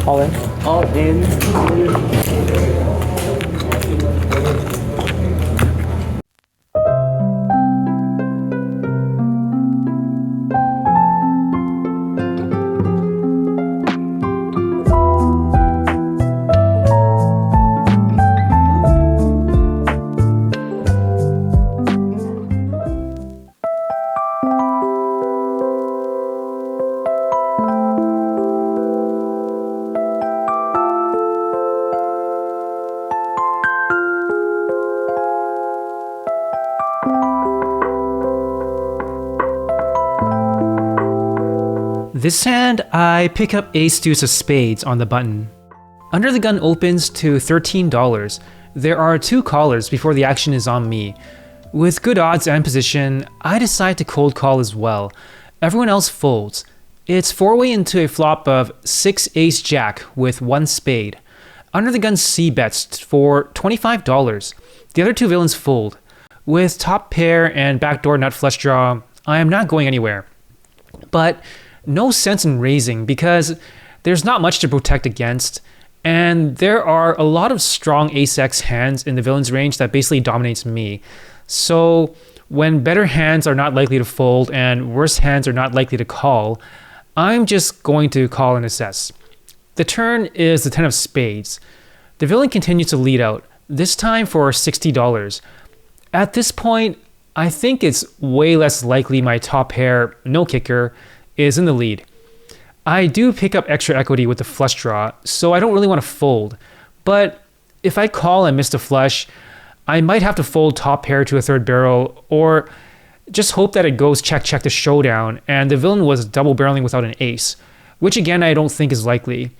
All in. All in. This hand, I pick up ace deuce of spades on the button. Under the gun opens to $13. There are 2 callers before the action is on me. With good odds and position, I decide to cold call as well. Everyone else folds. It's 4-way into a flop of 6 ace jack with 1 spade. Under the gun C bets for $25. The other 2 villains fold. With top pair and backdoor nut flush draw, I am not going anywhere. But no sense in raising because there's not much to protect against, and there are a lot of strong ace-x hands in the villain's range that basically dominates me. So when better hands are not likely to fold and worse hands are not likely to call, I'm just going to call and assess. The turn is the 10 of spades. The villain continues to lead out, this time for $60. At this point, I think it's way less likely my top pair, no kicker, is in the lead. I do pick up extra equity with the flush draw, so I don't really want to fold. But if I call and miss the flush, I might have to fold top pair to a third barrel, or just hope that it goes check check to showdown and the villain was double barreling without an ace, which again I don't think is likely.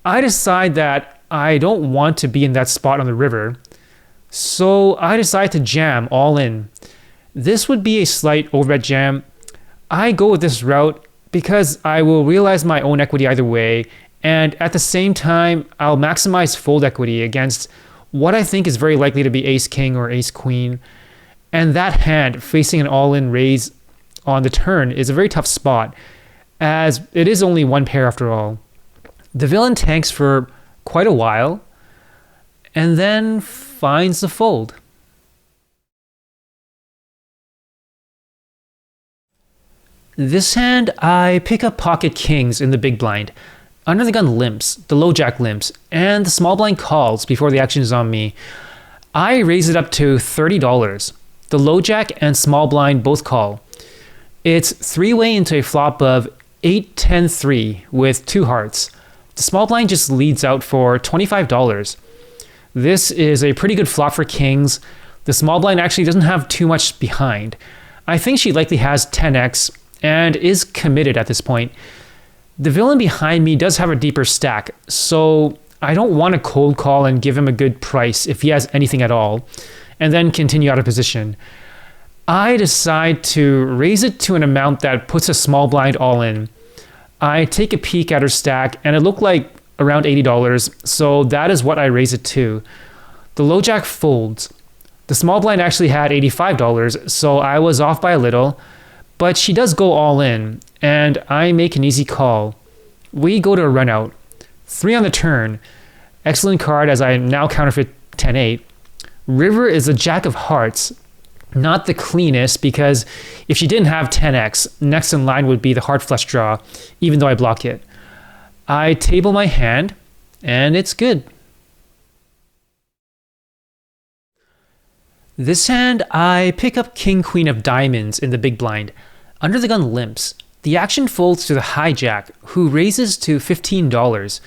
I decide that I don't want to be in that spot on the river, so I decide to jam all in. This would be a slight overbet jam. I go with this route because I will realize my own equity either way, and at the same time, I'll maximize fold equity against what I think is very likely to be ace-king or ace-queen. And that hand, facing an all-in raise on the turn, is a very tough spot, as it is only 1 pair after all. The villain tanks for quite a while, and then finds the fold. This hand, I pick up pocket kings in the big blind. Under the gun limps, the low jack limps, and the small blind calls before the action is on me. I raise it up to $30. The low jack and small blind both call. It's 3-way into a flop of 8-10-3 with 2 hearts. The small blind just leads out for $25. This is a pretty good flop for kings. The small blind actually doesn't have too much behind. I think she likely has 10x and is committed at this point. The villain behind me does have a deeper stack, so I don't want to cold call and give him a good price if he has anything at all, and then continue out of position. I decide to raise it to an amount that puts a small blind all in. I take a peek at her stack, and it looked like around $80, so that is what I raise it to. The low jack folds. The small blind actually had $85, so I was off by a little, but she does go all in, and I make an easy call. We go to a run out. 3 on the turn. Excellent card as I now counterfeit 10-8. River is a jack of hearts. Not the cleanest, because if she didn't have 10x, next in line would be the heart flush draw, even though I block it. I table my hand, and it's good. This hand, I pick up king queen of diamonds in the big blind. Under the gun limps. The action folds to the hijack, who raises to $15.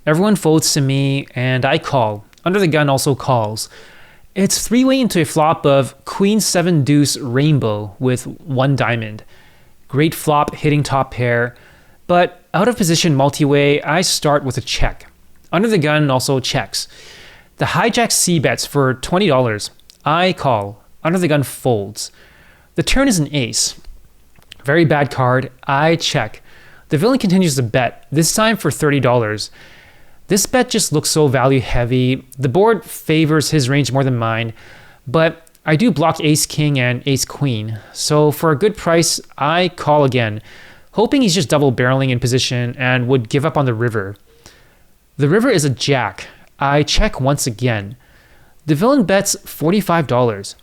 Everyone folds to me, and I call. Under the gun also calls. It's 3-way into a flop of queen 7 deuce rainbow with 1 diamond. Great flop hitting top pair, but out of position multi-way, I start with a check. Under the gun also checks. The hijack C bets for $20. I call. Under the gun folds. The turn is an ace. Very bad card. I check. The villain continues to bet, this time for $30. This bet just looks so value heavy. The board favors his range more than mine, but I do block ace king and ace queen. So for a good price, I call again, hoping he's just double barreling in position and would give up on the river. The river is a jack. I check once again. The villain bets $45.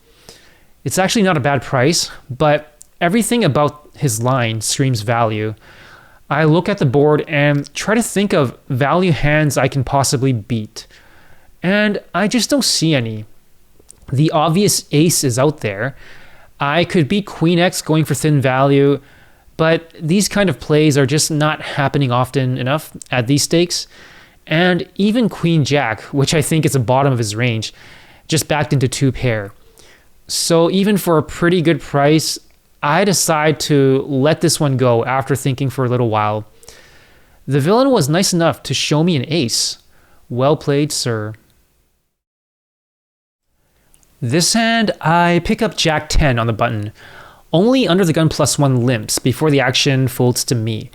It's actually not a bad price, but everything about his line screams value. I look at the board and try to think of value hands I can possibly beat. And I just don't see any. The obvious ace is out there. I could beat Queen X going for thin value, but these kind of plays are just not happening often enough at these stakes. And even Queen Jack, which I think is the bottom of his range, just backed into 2 pair. So even for a pretty good price, I decide to let this one go after thinking for a little while. The villain was nice enough to show me an ace. Well played, sir. This hand, I pick up Jack 10 on the button. Only under the gun +1 limps before the action folds to me.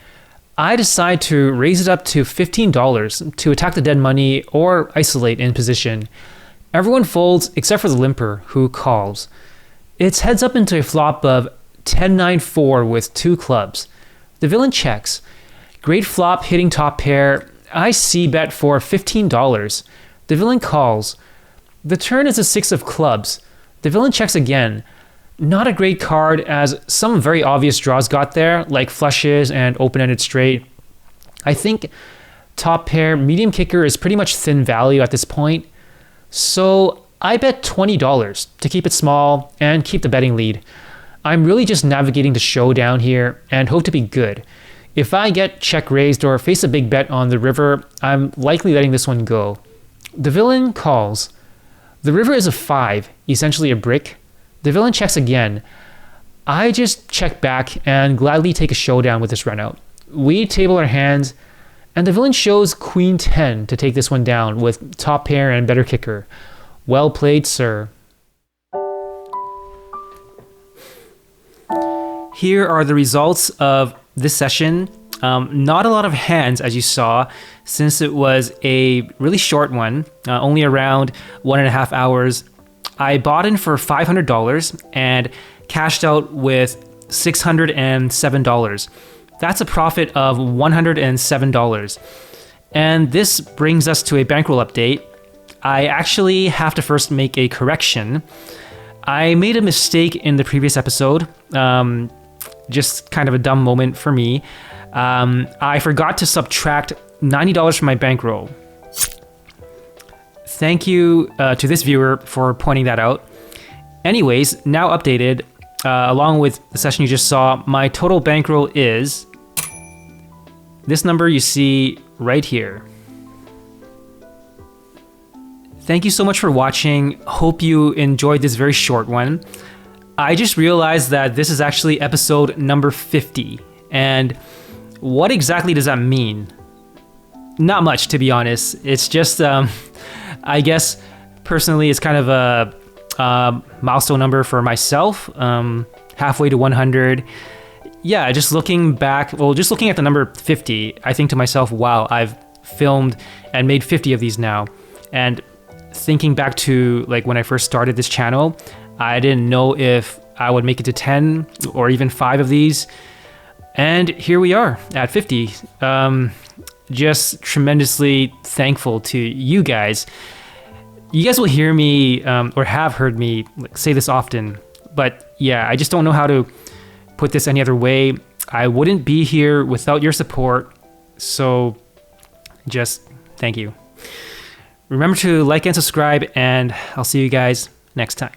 I decide to raise it up to $15 to attack the dead money or isolate in position. Everyone folds except for the limper, who calls. It's heads up into a flop of 10-9-4 with 2 clubs. The villain checks. Great flop hitting top pair. I c-bet for $15. The villain calls. The turn is a 6 of clubs. The villain checks again. Not a great card, as some very obvious draws got there, like flushes and open-ended straight. I think top pair medium kicker is pretty much thin value at this point. So I bet $20 to keep it small and keep the betting lead. I'm really just navigating the showdown here and hope to be good. If I get check raised or face a big bet on the river, I'm likely letting this one go. The villain calls. The river is a 5, essentially a brick. The villain checks again. I just check back and gladly take a showdown with this runout. We table our hands, and the villain shows Queen 10 to take this one down with top pair and better kicker. Well played, sir. Here are the results of this session. Not a lot of hands, as you saw, since it was a really short one, only around 1.5 hours. I bought in for $500 and cashed out with $607. That's a profit of $107. And this brings us to a bankroll update. I actually have to first make a correction. I made a mistake in the previous episode, just kind of a dumb moment for me. I forgot to subtract $90 from my bankroll. Thank you to this viewer for pointing that out. Anyways, now updated, along with the session you just saw, my total bankroll is this number you see right here. Thank you so much for watching. Hope you enjoyed this very short one. I just realized that this is actually episode number 50. And what exactly does that mean? Not much, to be honest. It's just, I guess, personally, it's kind of a milestone number for myself, halfway to 100. Yeah, just looking back, well, just looking at the number 50, I think to myself, wow, I've filmed and made 50 of these now. And thinking back to like when I first started this channel, I didn't know if I would make it to 10 or even 5 of these. And here we are at 50. Just tremendously thankful to you guys. You guys will hear me or have heard me say this often, but yeah, I just don't know how to put this any other way. I wouldn't be here without your support, so just thank you. Remember to like and subscribe, and I'll see you guys next time.